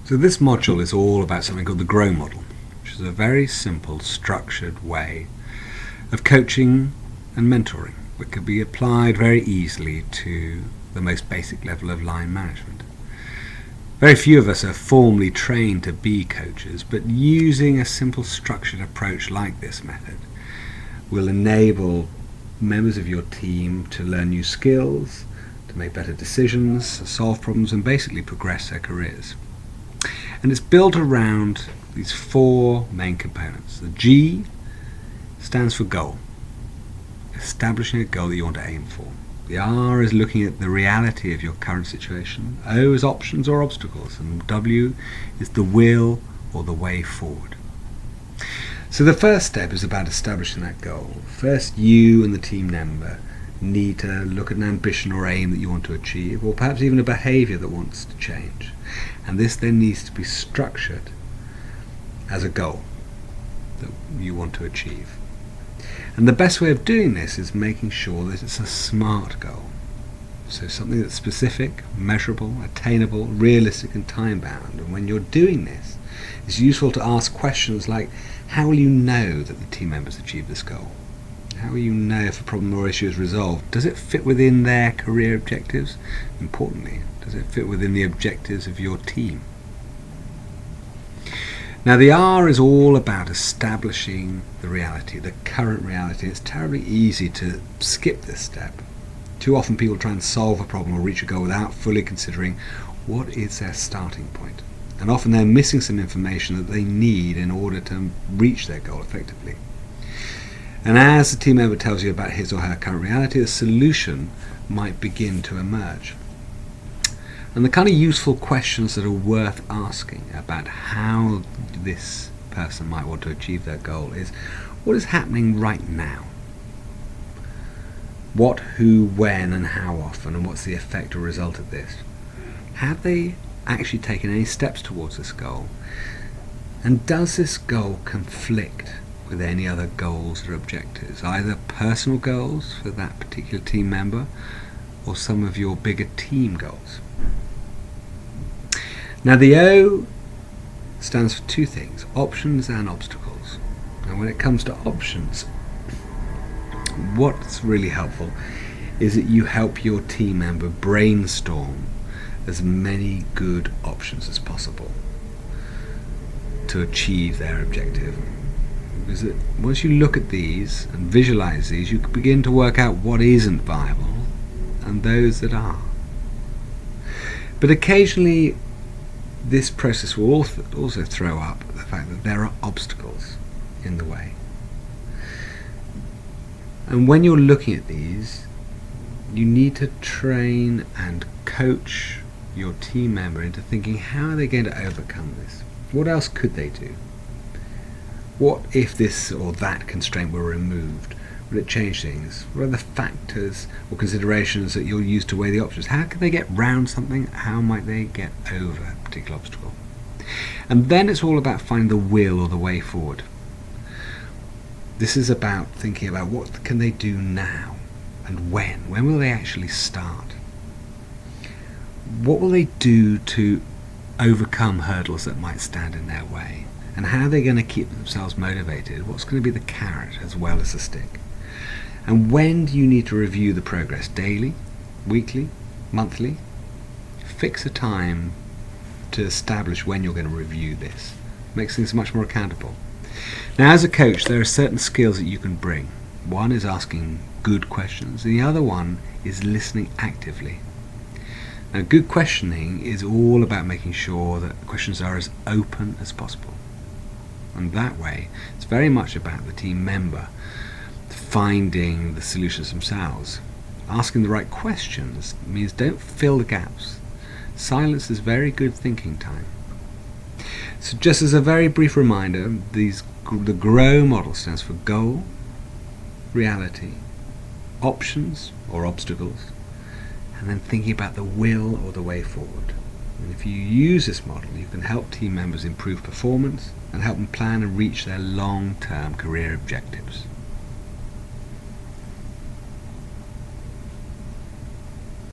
So this module is all about something called the GROW model, which is a very simple, structured way of coaching and mentoring, which can be applied very easily to the most basic level of line management. Very few of us are formally trained to be coaches, but using a simple structured approach like this method will enable members of your team to learn new skills, to make better decisions, solve problems, and basically progress their careers. And it's built around these four main components. The G stands for goal, establishing a goal that you want to aim for. The R is looking at the reality of your current situation. O is options or obstacles, and W is the will or the way forward. So the first step is about establishing that goal. First, you and the team member need to look at an ambition or aim that you want to achieve, or perhaps even a behaviour that wants to change. And this then needs to be structured as a goal that you want to achieve. And the best way of doing this is making sure that it's a SMART goal. So something that's specific, measurable, attainable, realistic and time-bound. And when you're doing this, it's useful to ask questions like, how will you know that the team members achieve this goal? How will you know if a problem or issue is resolved? Does it fit within their career objectives? Importantly, does it fit within the objectives of your team? Now the R is all about establishing the reality, the current reality. It's terribly easy to skip this step. Too often people try and solve a problem or reach a goal without fully considering what is their starting point. And often they're missing some information that they need in order to reach their goal effectively. And as the team member tells you about his or her current reality, a solution might begin to emerge. And the kind of useful questions that are worth asking about how this person might want to achieve their goal is, what is happening right now? What, who, when, and how often, and what's the effect or result of this? Have they actually taken any steps towards this goal? And does this goal conflict with any other goals or objectives, either personal goals for that particular team member or some of your bigger team goals? Now the O stands for two things, options and obstacles. And when it comes to options, what's really helpful is that you help your team member brainstorm as many good options as possible to achieve their objective. Because once you look at these and visualize these, you can begin to work out what isn't viable and those that are. But occasionally this process will also throw up the fact that there are obstacles in the way. And when you're looking at these, you need to train and coach your team member into thinking, how are they going to overcome this? What else could they do? What if this or that constraint were removed? Would it change things? What are the factors or considerations that you'll use to weigh the options? How can they get round something? How might they get over a particular obstacle? And then it's all about finding the will or the way forward. This is about thinking about what can they do now and when. When will they actually start? What will they do to overcome hurdles that might stand in their way? And how are they going to keep themselves motivated? What's going to be the carrot as well as the stick? And when do you need to review the progress? Daily? Weekly? Monthly? Fix a time to establish when you're going to review this. Makes things much more accountable. Now as a coach, there are certain skills that you can bring. One is asking good questions, and the other one is listening actively. Now good questioning is all about making sure that questions are as open as possible. And that way, it's very much about the team member finding the solutions themselves. Asking the right questions means don't fill the gaps. Silence is very good thinking time. So just as a very brief reminder, the GROW model stands for goal, reality, options or obstacles, and then thinking about the will or the way forward. And if you use this model, you can help team members improve performance and help them plan and reach their long-term career objectives.